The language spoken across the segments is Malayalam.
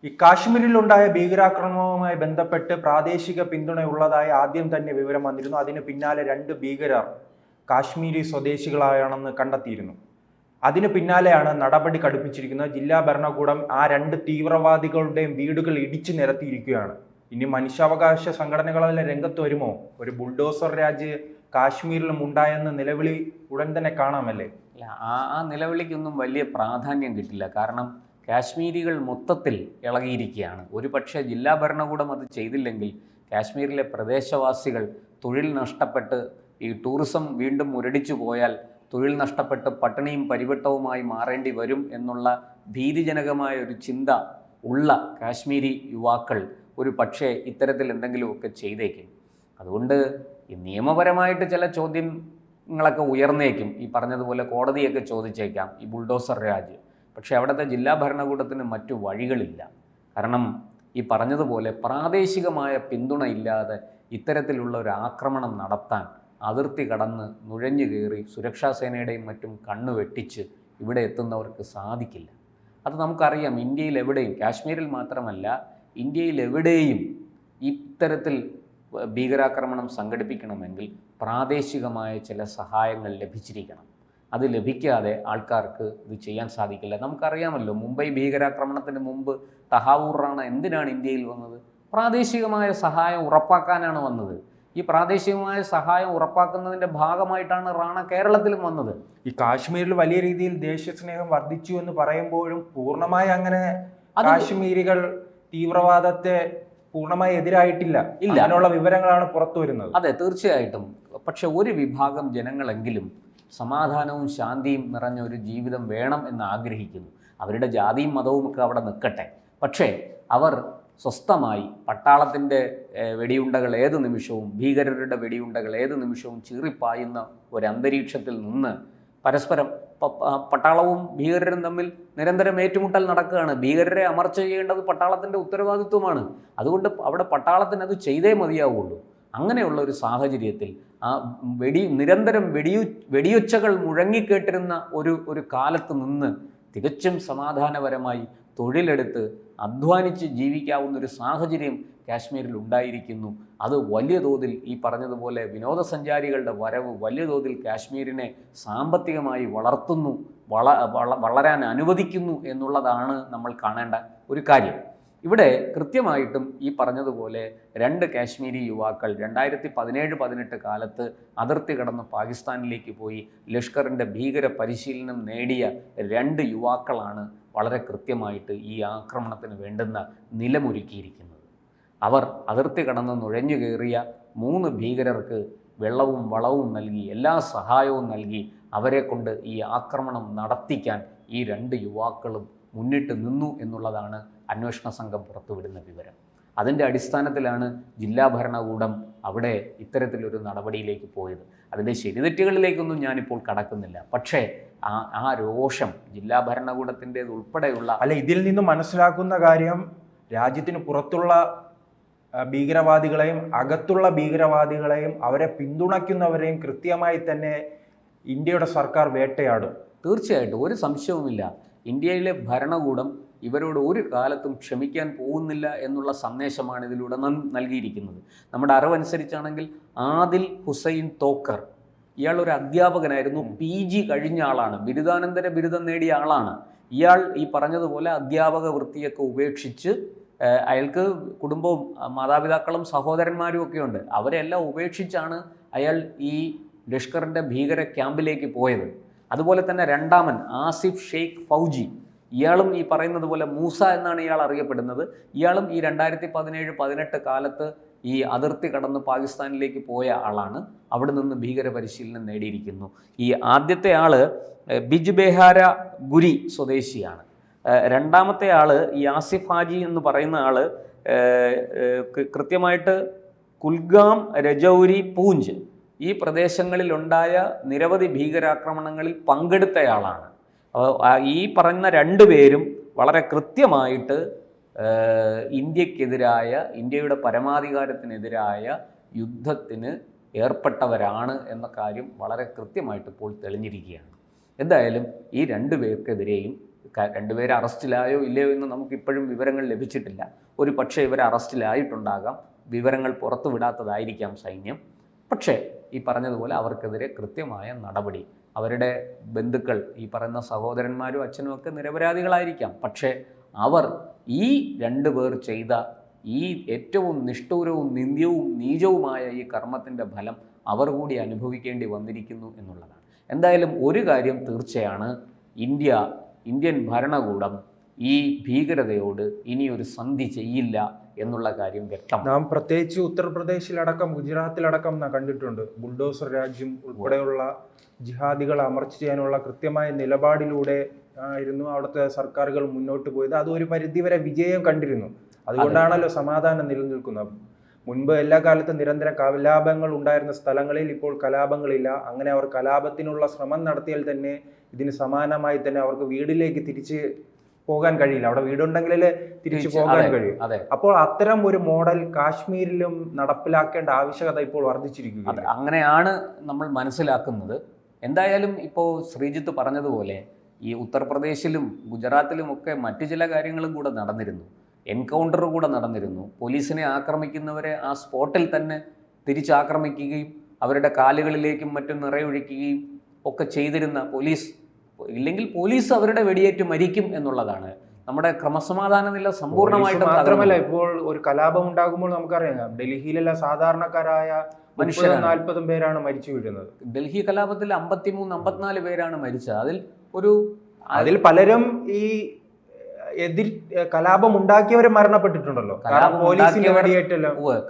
ഈ കാശ്മീരിലുണ്ടായ ഭീകരാക്രമണവുമായി ബന്ധപ്പെട്ട് പ്രാദേശിക പിന്തുണയുള്ളതായി ആദ്യം തന്നെ വിവരം വന്നിരുന്നു. അതിന് പിന്നാലെ 2 ഭീകരർ കാശ്മീരി സ്വദേശികളാണെന്ന് കണ്ടെത്തിയിരുന്നു. അതിന് പിന്നാലെയാണ് നടപടി കടുപ്പിച്ചിരിക്കുന്നത്. ജില്ലാ ഭരണകൂടം ആ 2 തീവ്രവാദികളുടെയും വീടുകൾ ഇടിച്ചു നിരത്തിയിരിക്കുകയാണ്. ഇനി മനുഷ്യാവകാശ സംഘടനകളെല്ലാം രംഗത്ത് വരുമോ? ഒരു ബുൾഡോസർ രാജ് കാശ്മീരിലും ഉണ്ടായെന്ന് നിലവിളി ഉടൻ തന്നെ കാണാമല്ലേ? അല്ല, ആ നിലവിളിക്കൊന്നും വലിയ പ്രാധാന്യം കിട്ടില്ല. കാരണം കാശ്മീരികൾ മൊത്തത്തിൽ ഇളകിയിരിക്കുകയാണ്. ഒരു പക്ഷേ ജില്ലാ ഭരണകൂടം അത് ചെയ്തില്ലെങ്കിൽ കാശ്മീരിലെ പ്രദേശവാസികൾ തൊഴിൽ നഷ്ടപ്പെട്ട് ഈ ടൂറിസം വീണ്ടും മുരടിച്ചു പോയാൽ തൊഴിൽ നഷ്ടപ്പെട്ട് പട്ടിണിയും പരിവട്ടവുമായി മാറേണ്ടി വരും എന്നുള്ള ഭീതിജനകമായ ഒരു ചിന്ത ഉള്ള കാശ്മീരി യുവാക്കൾ ഒരു പക്ഷേ ഇത്തരത്തിൽ എന്തെങ്കിലുമൊക്കെ ചെയ്തേക്കും. അതുകൊണ്ട് ഈ നിയമപരമായിട്ട് ചില ചോദ്യങ്ങളൊക്കെ ഉയർന്നേക്കും. ഈ പറഞ്ഞതുപോലെ കോടതിയൊക്കെ ചോദിച്ചേക്കാം ഈ ബുൾഡോസർ രാജ്. പക്ഷേ അവിടുത്തെ ജില്ലാ ഭരണകൂടത്തിന് മറ്റു വഴികളില്ല. കാരണം ഈ പറഞ്ഞതുപോലെ പ്രാദേശികമായ പിന്തുണ ഇല്ലാതെ ഇത്തരത്തിലുള്ള ഒരു ആക്രമണം നടത്താൻ അതിർത്തി കടന്ന് നുഴഞ്ഞു കയറി സുരക്ഷാ സേനയുടെയും മറ്റും കണ്ണു വെട്ടിച്ച് ഇവിടെ എത്തുന്നവർക്ക് സാധിക്കില്ല. അത് നമുക്കറിയാം. ഇന്ത്യയിൽ എവിടെയും, കാശ്മീരിൽ മാത്രമല്ല ഇന്ത്യയിൽ എവിടെയും ഇത്തരത്തിൽ ഭീകരാക്രമണം സംഘടിപ്പിക്കണമെങ്കിൽ പ്രാദേശികമായ ചില സഹായങ്ങൾ ലഭിച്ചിരിക്കണം. അത് ലഭിക്കാതെ ആൾക്കാർക്ക് ഇത് ചെയ്യാൻ സാധിക്കില്ല. നമുക്കറിയാമല്ലോ, മുംബൈ ഭീകരാക്രമണത്തിന് മുമ്പ് തഹാവൂർ റാണ എന്തിനാണ് ഇന്ത്യയിൽ വന്നത്? പ്രാദേശികമായ സഹായം ഉറപ്പാക്കാനാണ് വന്നത്. ഈ പ്രാദേശികമായ സഹായം ഉറപ്പാക്കുന്നതിൻ്റെ ഭാഗമായിട്ടാണ് റാണ കേരളത്തിലും വന്നത്. ഈ കാശ്മീരിൽ വലിയ രീതിയിൽ ദേശസ്നേഹം വർദ്ധിച്ചു എന്ന് പറയുമ്പോഴും പൂർണ്ണമായി അങ്ങനെ കാശ്മീരികൾ തീവ്രവാദത്തെ പൂർണ്ണമായി എതിരായിട്ടില്ല. അങ്ങനെയുള്ള വിവരങ്ങളാണ് പുറത്തു വരുന്നത്. അതെ, തീർച്ചയായിട്ടും. പക്ഷെ ഒരു വിഭാഗം ജനങ്ങളെങ്കിലും സമാധാനവും ശാന്തിയും നിറഞ്ഞ ഒരു ജീവിതം വേണം എന്ന് ആഗ്രഹിക്കുന്നു. അവരുടെ ജാതിയും മതവും ഒക്കെ അവിടെ നിൽക്കട്ടെ. പക്ഷേ അവർ സ്വസ്ഥമായി പട്ടാളത്തിൻ്റെ വെടിയുണ്ടകൾ ഏത് നിമിഷവും, ഭീകരരുടെ വെടിയുണ്ടകൾ ഏത് നിമിഷവും ചീറിപ്പായുന്ന ഒരു അന്തരീക്ഷത്തിൽ നിന്ന് പരസ്പരം പട്ടാളവും ഭീകരരും തമ്മിൽ നിരന്തരം ഏറ്റുമുട്ടൽ നടക്കുകയാണ്. ഭീകരരെ അമർച്ച ചെയ്യേണ്ടത് പട്ടാളത്തിൻ്റെ ഉത്തരവാദിത്വമാണ്. അതുകൊണ്ട് അവിടെ പട്ടാളത്തിന് അത് ചെയ്തേ മതിയാവുള്ളൂ. അങ്ങനെയുള്ള ഒരു സാഹചര്യത്തിൽ ആ നിരന്തരം വെടിയൊച്ചകൾ മുഴങ്ങിക്കേട്ടിരുന്ന ഒരു കാലത്ത് നിന്ന് തികച്ചും സമാധാനപരമായി തൊഴിലെടുത്ത് അധ്വാനിച്ച് ജീവിക്കാവുന്നൊരു സാഹചര്യം കാശ്മീരിൽ ഉണ്ടായിരിക്കുന്നു. അത് വലിയ തോതിൽ ഈ പറഞ്ഞതുപോലെ വിനോദസഞ്ചാരികളുടെ വരവ് വലിയ തോതിൽ കാശ്മീരിനെ സാമ്പത്തികമായി വളരാൻ അനുവദിക്കുന്നു എന്നുള്ളതാണ് നമ്മൾ കാണേണ്ട ഒരു കാര്യം. ഇവിടെ കൃത്യമായിട്ടും ഈ പറഞ്ഞതുപോലെ 2 കാശ്മീരി യുവാക്കൾ 2017-18 കാലത്ത് അതിർത്തി കടന്ന് പാകിസ്ഥാനിലേക്ക് പോയി ലഷ്കറിൻ്റെ ഭീകര പരിശീലനം നേടിയ 2 യുവാക്കളാണ് വളരെ കൃത്യമായിട്ട് ഈ ആക്രമണത്തിന് വേണ്ടുന്ന നിലമൊരുക്കിയിരിക്കുന്നത്. അവർ അതിർത്തി കടന്ന് നുഴഞ്ഞു കയറിയ 3 ഭീകരർക്ക് വെള്ളവും വളവും നൽകി, എല്ലാ സഹായവും നൽകി അവരെ കൊണ്ട് ഈ ആക്രമണം നടത്തിക്കാൻ ഈ 2 യുവാക്കളും മുന്നിട്ട് നിന്നു എന്നുള്ളതാണ് അന്വേഷണ സംഘം പുറത്തുവിടുന്ന വിവരം. അതിൻ്റെ അടിസ്ഥാനത്തിലാണ് ജില്ലാ ഭരണകൂടം അവിടെ ഇത്തരത്തിലൊരു നടപടിയിലേക്ക് പോയത്. അതിൻ്റെ ശരിതെറ്റുകളിലേക്കൊന്നും ഞാനിപ്പോൾ കടക്കുന്നില്ല. പക്ഷേ ആ രോഷം ജില്ലാ ഭരണകൂടത്തിൻ്റേത് ഉൾപ്പെടെയുള്ള ഇതിൽ നിന്ന് മനസ്സിലാക്കുന്ന കാര്യം, രാജ്യത്തിന് പുറത്തുള്ള ഭീകരവാദികളെയും അകത്തുള്ള ഭീകരവാദികളെയും അവരെ പിന്തുണയ്ക്കുന്നവരെയും കൃത്യമായി തന്നെ ഇന്ത്യയുടെ സർക്കാർ വേട്ടയാടും. തീർച്ചയായിട്ടും, ഒരു സംശയവുമില്ല. ഇന്ത്യയിലെ ഭരണകൂടം ഇവരോട് ഒരു കാലത്തും ക്ഷമിക്കാൻ പോകുന്നില്ല എന്നുള്ള സന്ദേശമാണ് ഇതിലൂടെ നൽകിയിരിക്കുന്നത്. നമ്മുടെ അറിവനുസരിച്ചാണെങ്കിൽ ആദിൽ ഹുസൈൻ തോക്കർ, ഇയാളൊരു അധ്യാപകനായിരുന്നു. PG കഴിഞ്ഞ ആളാണ്, ബിരുദാനന്തര ബിരുദം നേടിയ ആളാണ്. ഇയാൾ ഈ പറഞ്ഞതുപോലെ അധ്യാപക വൃത്തിയൊക്കെ ഉപേക്ഷിച്ച്, അയാൾക്ക് കുടുംബവും മാതാപിതാക്കളും സഹോദരന്മാരും ഒക്കെ ഉണ്ട്, അവരെല്ലാം ഉപേക്ഷിച്ചാണ് അയാൾ ഈ ലഷ്കറിൻ്റെ ഭീകര ക്യാമ്പിലേക്ക് പോയത്. അതുപോലെ തന്നെ രണ്ടാമൻ ആസിഫ് ഷെയ്ഖ് ഫൗജി, ഇയാളും ഈ പറയുന്നത് പോലെ മൂസ എന്നാണ് ഇയാൾ അറിയപ്പെടുന്നത്. ഇയാളും ഈ 2017-18 കാലത്ത് ഈ അതിർത്തി കടന്ന് പാകിസ്ഥാനിലേക്ക് പോയ ആളാണ്. അവിടെ നിന്ന് ഭീകര പരിശീലനം നേടിയിരിക്കുന്നു. ഈ ആദ്യത്തെ ആള് ബിജ് ബെഹാര ഗുരി സ്വദേശിയാണ്. രണ്ടാമത്തെ ആള് ഈ ആസിഫ് ഹാജി എന്ന് പറയുന്ന ആള് കൃത്യമായിട്ട് കുൽഗാം, രജൌരി, പൂഞ്ച് ഈ പ്രദേശങ്ങളിലുണ്ടായ നിരവധി ഭീകരാക്രമണങ്ങളിൽ പങ്കെടുത്തയാളാണ്. ഈ പറയുന്ന 2 പേരും വളരെ കൃത്യമായിട്ട് ഇന്ത്യക്കെതിരായ, ഇന്ത്യയുടെ പരമാധികാരത്തിനെതിരായ യുദ്ധത്തിന് ഏർപ്പെട്ടവരാണ് എന്ന കാര്യം വളരെ കൃത്യമായിട്ട് ഇപ്പോൾ തെളിഞ്ഞിരിക്കുകയാണ്. എന്തായാലും ഈ 2 പേർക്കെതിരെയും രണ്ടുപേരെ അറസ്റ്റിലായോ ഇല്ലയോ എന്ന് നമുക്കിപ്പോഴും വിവരങ്ങൾ ലഭിച്ചിട്ടില്ല. ഒരു പക്ഷേ ഇവരെ അറസ്റ്റിലായിട്ടുണ്ടാകാം, വിവരങ്ങൾ പുറത്തു വിടാത്തതായിരിക്കാം സൈന്യം. പക്ഷേ ഈ പറഞ്ഞതുപോലെ അവർക്കെതിരെ കൃത്യമായ നടപടി, അവരുടെ ബന്ധുക്കൾ, ഈ പറയുന്ന സഹോദരന്മാരും അച്ഛനും ഒക്കെ നിരപരാധികളായിരിക്കാം. പക്ഷേ അവർ ഈ 2 പേർ ചെയ്ത ഈ ഏറ്റവും നിഷ്ഠൂരവും നിന്ദ്യവും നീചവുമായ ഈ കർമ്മത്തിൻ്റെ ഫലം അവർ കൂടി അനുഭവിക്കേണ്ടി വന്നിരിക്കുന്നു എന്നുള്ളതാണ്. എന്തായാലും ഒരു കാര്യം തീർച്ചയാണ്, ഇന്ത്യൻ ഭരണകൂടം ഈ ഭീകരതയോട് ഇനിയൊരു സന്ധി ചെയ്യില്ല എന്നുള്ള കാര്യം വ്യക്തമാണ്. നാം പ്രത്യേകിച്ച് ഉത്തർപ്രദേശിലടക്കം ഗുജറാത്തിലടക്കം കണ്ടിട്ടുണ്ട്. ബുൾഡോസർ രാജ്യം ഉൾപ്പെടെയുള്ള ജിഹാദികളെ അമർച്ച ചെയ്യാനുള്ള കൃത്യമായ നിലപാടിലൂടെ ആയിരുന്നു അവിടുത്തെ സർക്കാരുകൾ മുന്നോട്ട് പോയത്. അത് ഒരു പരിധിവരെ വിജയം കണ്ടിരുന്നു. അതുകൊണ്ടാണല്ലോ സമാധാനം നിലനിൽക്കുന്നത്. മുൻപ് എല്ലാ കാലത്തും നിരന്തരം കലാപങ്ങൾ ഉണ്ടായിരുന്ന സ്ഥലങ്ങളിൽ ഇപ്പോൾ കലാപങ്ങളില്ല. അങ്ങനെ അവർ കലാപത്തിനുള്ള ശ്രമം നടത്തിയാൽ തന്നെ ഇതിന് സമാനമായി തന്നെ അവർക്ക് വീട്ടിലേക്ക് തിരിച്ച് പോകാൻ കഴിയില്ല. അവിടെ വീടുണ്ടെങ്കിലേ തിരിച്ചു പോകാൻ കഴിയും. അപ്പോൾ അത്തരം ഒരു മോഡൽ കാശ്മീരിലും നടപ്പിലാക്കേണ്ട ആവശ്യകത ഇപ്പോൾ വർദ്ധിച്ചിരിക്കുകയാണ്. അങ്ങനെയാണ് നമ്മൾ മനസ്സിലാക്കുന്നത്. എന്തായാലും ഇപ്പോൾ ശ്രീജിത്ത് പറഞ്ഞതുപോലെ ഈ ഉത്തർപ്രദേശിലും ഗുജറാത്തിലും ഒക്കെ മറ്റു ചില കാര്യങ്ങളും കൂടെ നടന്നിരുന്നു. എൻകൗണ്ടർ കൂടെ നടന്നിരുന്നു. പോലീസിനെ ആക്രമിക്കുന്നവരെ ആ സ്പോട്ടിൽ തന്നെ തിരിച്ചാക്രമിക്കുകയും അവരുടെ കാലുകളിലേക്കും മറ്റും നിറയൊഴിക്കുകയും ഒക്കെ ചെയ്തിരുന്ന പോലീസ് അവരുടെ വെടിയേറ്റ് മരിക്കും എന്നുള്ളതാണ്. നമ്മുടെ ക്രമസമാധാന നില സമ്പൂർണ്ണമായിട്ടും മാത്രമല്ല, ഇപ്പോൾ ഒരു കലാപം ഉണ്ടാകുമ്പോൾ നമുക്കറിയാം ഡൽഹിയിലെ സാധാരണക്കാരായ 40 പേരാണ് മരിച്ചു വീഴുന്നത്. ഡൽഹി കലാപത്തിൽ 53-54 പേരാണ് മരിച്ചത്. അതിൽ പലരും ഈ കലാപം ഉണ്ടാക്കിയവർ മരണപ്പെട്ടിട്ടുണ്ടല്ലോ.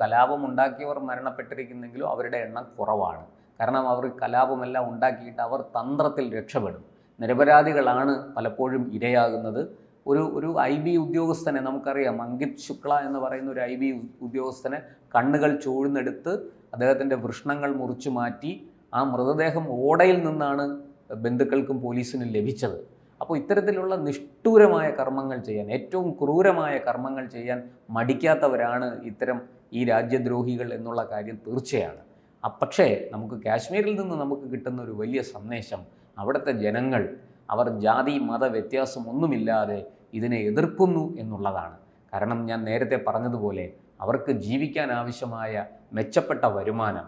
കലാപം ഉണ്ടാക്കിയവർ മരണപ്പെട്ടിരിക്കുന്നെങ്കിലും അവരുടെ എണ്ണം കുറവാണ്. കാരണം അവർ കലാപമെല്ലാം ഉണ്ടാക്കിയിട്ട് അവർ തന്ത്രത്തിൽ രക്ഷപ്പെടും. നിരപരാധികളാണ് പലപ്പോഴും ഇരയാകുന്നത്. ഒരു IB ഉദ്യോഗസ്ഥനെ നമുക്കറിയാം, അങ്കിത് ശുക്ല എന്ന് പറയുന്ന ഒരു IB ഉദ്യോഗസ്ഥനെ കണ്ണുകൾ ചൂഴ്ന്നെടുത്ത് അദ്ദേഹത്തിൻ്റെ വൃഷ്ണങ്ങൾ മുറിച്ചു മാറ്റി ആ മൃതദേഹം ഓടയിൽ നിന്നാണ് ബന്ധുക്കൾക്കും പോലീസിനും ലഭിച്ചത്. അപ്പോൾ ഇത്തരത്തിലുള്ള നിഷ്ഠൂരമായ കർമ്മങ്ങൾ ചെയ്യാൻ, ഏറ്റവും ക്രൂരമായ കർമ്മങ്ങൾ ചെയ്യാൻ മടിക്കാത്തവരാണ് ഈ രാജ്യദ്രോഹികൾ എന്നുള്ള കാര്യം തീർച്ചയാണ്. പക്ഷേ നമുക്ക് കാശ്മീരിൽ നിന്ന് നമുക്ക് കിട്ടുന്ന ഒരു വലിയ സന്ദേശം, അവിടുത്തെ ജനങ്ങൾ അവർ ജാതി മത വ്യത്യാസം ഒന്നുമില്ലാതെ ഇതിനെ എതിർക്കുന്നു എന്നുള്ളതാണ്. കാരണം ഞാൻ നേരത്തെ പറഞ്ഞതുപോലെ അവർക്ക് ജീവിക്കാൻ ആവശ്യമായ മെച്ചപ്പെട്ട വരുമാനം,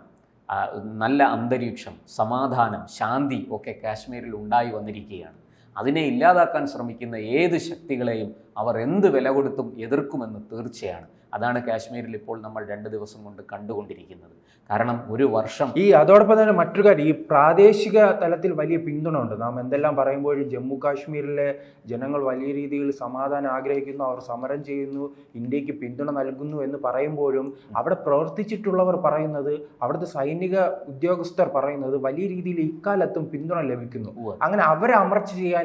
നല്ല അന്തരീക്ഷം, സമാധാനം, ശാന്തി ഒക്കെ കാശ്മീരിൽ ഉണ്ടായി വന്നിരിക്കുകയാണ്. അതിനെ ഇല്ലാതാക്കാൻ ശ്രമിക്കുന്ന ഏത് ശക്തികളെയും അവർ എന്ത് വില കൊടുത്തും എതിർക്കുമെന്ന് തീർച്ചയാണ്. അതാണ് കാശ്മീരിൽ ഇപ്പോൾ നമ്മൾ 2 ദിവസം കൊണ്ട് കണ്ടുകൊണ്ടിരിക്കുന്നത്. കാരണം ഒരു വർഷം അതോടൊപ്പം തന്നെ മറ്റൊരു കാര്യം, ഈ പ്രാദേശിക തലത്തിൽ വലിയ പിന്തുണ ഉണ്ട്. നാം എന്തെല്ലാം പറയുമ്പോഴും ജമ്മു കാശ്മീരിലെ ജനങ്ങൾ വലിയ രീതിയിൽ സമാധാനം ആഗ്രഹിക്കുന്നു, അവർ സമരം ചെയ്യുന്നു, ഇന്ത്യക്ക് പിന്തുണ നൽകുന്നു എന്ന് പറയുമ്പോഴും അവിടെ പ്രവർത്തിച്ചിട്ടുള്ളവർ പറയുന്നത്, അവിടുത്തെ സൈനിക ഉദ്യോഗസ്ഥർ പറയുന്നത് വലിയ രീതിയിൽ ഇക്കാലത്തും പിന്തുണ ലഭിക്കുന്നു. അങ്ങനെ അവരെ അമർച്ച ചെയ്യാൻ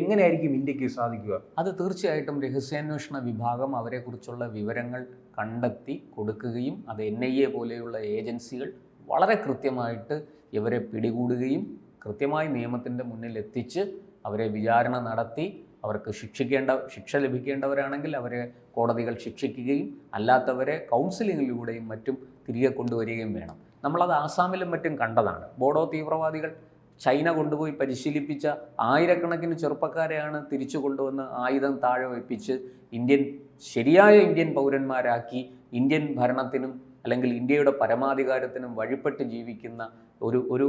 എങ്ങനെയായിരിക്കും ഇന്ത്യക്ക് സാധിക്കുക? അത് തീർച്ചയായിട്ടും രഹസ്യാന്വേഷണ വിഭാഗം അവരെക്കുറിച്ചുള്ള വിവരങ്ങൾ കണ്ടെത്തി കൊടുക്കുകയും അത് NIA പോലെയുള്ള ഏജൻസികൾ വളരെ കൃത്യമായിട്ട് ഇവരെ പിടികൂടുകയും കൃത്യമായി നിയമത്തിൻ്റെ മുന്നിൽ എത്തിച്ച് അവരെ വിചാരണ നടത്തി അവർക്ക് ശിക്ഷ ലഭിക്കേണ്ടവരാണെങ്കിൽ അവരെ കോടതികൾ ശിക്ഷിക്കുകയും അല്ലാത്തവരെ കൗൺസിലിങ്ങിലൂടെയും മറ്റും തിരികെ കൊണ്ടുവരികയും വേണം. നമ്മളത് ആസാമിലും മറ്റും കണ്ടതാണ്. ബോഡോ തീവ്രവാദികൾ ചൈന കൊണ്ടുപോയി പരിശീലിപ്പിച്ച ആയിരക്കണക്കിന് ചെറുപ്പക്കാരെയാണ് തിരിച്ചു കൊണ്ടുവന്ന് ആയുധം താഴെ വയ്പ്പിച്ച് ശരിയായ ഇന്ത്യൻ പൗരന്മാരാക്കി ഇന്ത്യൻ ഭരണത്തിനും അല്ലെങ്കിൽ ഇന്ത്യയുടെ പരമാധികാരത്തിനും വഴിപ്പെട്ട് ജീവിക്കുന്ന ഒരു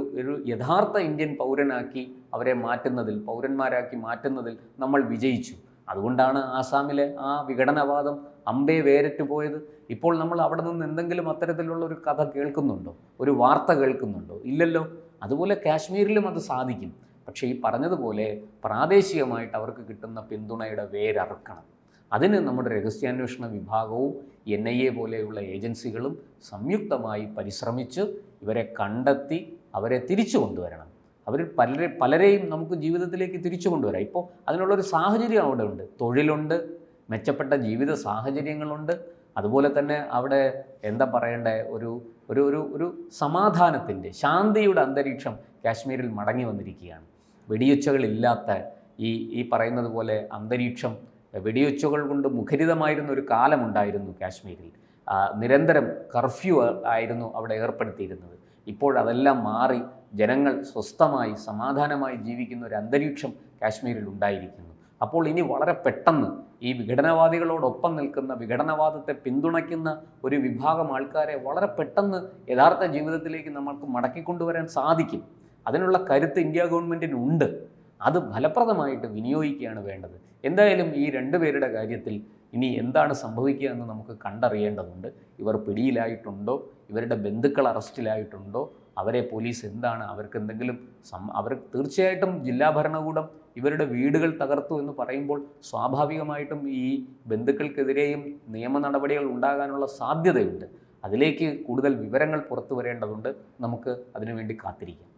യഥാർത്ഥ ഇന്ത്യൻ പൗരനാക്കി അവരെ പൗരന്മാരാക്കി മാറ്റുന്നതിൽ നമ്മൾ വിജയിച്ചു. അതുകൊണ്ടാണ് ആസാമിലെ ആ വിഘടനവാദം അമ്പേ വേരറ്റ് പോയത്. ഇപ്പോൾ നമ്മൾ അവിടെ നിന്ന് എന്തെങ്കിലും അത്തരത്തിലുള്ള ഒരു കഥ കേൾക്കുന്നുണ്ടോ, ഒരു വാർത്ത കേൾക്കുന്നുണ്ടോ? ഇല്ലല്ലോ. അതുപോലെ കാശ്മീരിലും അത് സാധിക്കും. പക്ഷേ ഈ പറഞ്ഞതുപോലെ പ്രാദേശികമായിട്ട് അവർക്ക് കിട്ടുന്ന പിന്തുണയുടെ വേരറുക്കണം. അതിന് നമ്മുടെ രഹസ്യാന്വേഷണ വിഭാഗവും NIA പോലെയുള്ള ഏജൻസികളും സംയുക്തമായി പരിശ്രമിച്ച് ഇവരെ കണ്ടെത്തി അവരെ തിരിച്ചു കൊണ്ടുവരണം. പലരെയും നമുക്ക് ജീവിതത്തിലേക്ക് തിരിച്ചു കൊണ്ടുവരാം. ഇപ്പോൾ അതിനുള്ളൊരു സാഹചര്യം അവിടെ ഉണ്ട്. തൊഴിലുണ്ട്, മെച്ചപ്പെട്ട ജീവിത സാഹചര്യങ്ങളുണ്ട്. അതുപോലെ തന്നെ അവിടെ ഒരു സമാധാനത്തിൻ്റെ, ശാന്തിയുടെ അന്തരീക്ഷം കാശ്മീരിൽ മടങ്ങി വന്നിരിക്കുകയാണ്. വെടിയൊച്ചകളില്ലാത്ത ഈ പറയുന്നത് പോലെ അന്തരീക്ഷം, വെടിയൊച്ചകൾ കൊണ്ട് മുഖരിതമായിരുന്ന ഒരു കാലമുണ്ടായിരുന്നു കാശ്മീരിൽ. നിരന്തരം കർഫ്യൂ ആയിരുന്നു അവിടെ ഏർപ്പെടുത്തിയിരുന്നത്. ഇപ്പോഴതെല്ലാം മാറി ജനങ്ങൾ സ്വസ്ഥമായി സമാധാനമായി ജീവിക്കുന്ന ഒരു അന്തരീക്ഷം കാശ്മീരിൽ ഉണ്ടായിരിക്കുന്നു. അപ്പോൾ ഇനി വളരെ പെട്ടെന്ന് ഈ വിഘടനവാദികളോടൊപ്പം നിൽക്കുന്ന, വിഘടനവാദത്തെ പിന്തുണയ്ക്കുന്ന ഒരു വിഭാഗം ആൾക്കാരെ വളരെ പെട്ടെന്ന് യഥാർത്ഥ ജീവിതത്തിലേക്ക് നമ്മൾക്ക് മടക്കിക്കൊണ്ടുവരാൻ സാധിക്കും. അതിനുള്ള കരുത്ത് ഇന്ത്യ ഗവൺമെൻറ്റിനുണ്ട്. അത് ഫലപ്രദമായിട്ട് വിനിയോഗിക്കുകയാണ് വേണ്ടത്. എന്തായാലും ഈ രണ്ടുപേരുടെ കാര്യത്തിൽ ഇനി എന്താണ് സംഭവിക്കുക എന്ന് നമുക്ക് കണ്ടറിയേണ്ടതുണ്ട്. ഇവർ പിടിയിലായിട്ടുണ്ടോ, ഇവരുടെ ബന്ധുക്കൾ അറസ്റ്റിലായിട്ടുണ്ടോ, അവരെ പോലീസ് എന്താണ്, അവർക്ക് എന്തെങ്കിലും അവർ തീർച്ചയായിട്ടും ജില്ലാ ഭരണകൂടം ഇവരുടെ വീടുകൾ തകർത്തു എന്ന് പറയുമ്പോൾ സ്വാഭാവികമായിട്ടും ഈ ബന്ധുക്കൾക്കെതിരെയും നിയമ നടപടികൾ ഉണ്ടാകാനുള്ള സാധ്യതയുണ്ട്. അതിലേക്ക് കൂടുതൽ വിവരങ്ങൾ പുറത്തു വരേണ്ടതുണ്ട്. നമുക്ക് അതിനുവേണ്ടി കാത്തിരിക്കാം.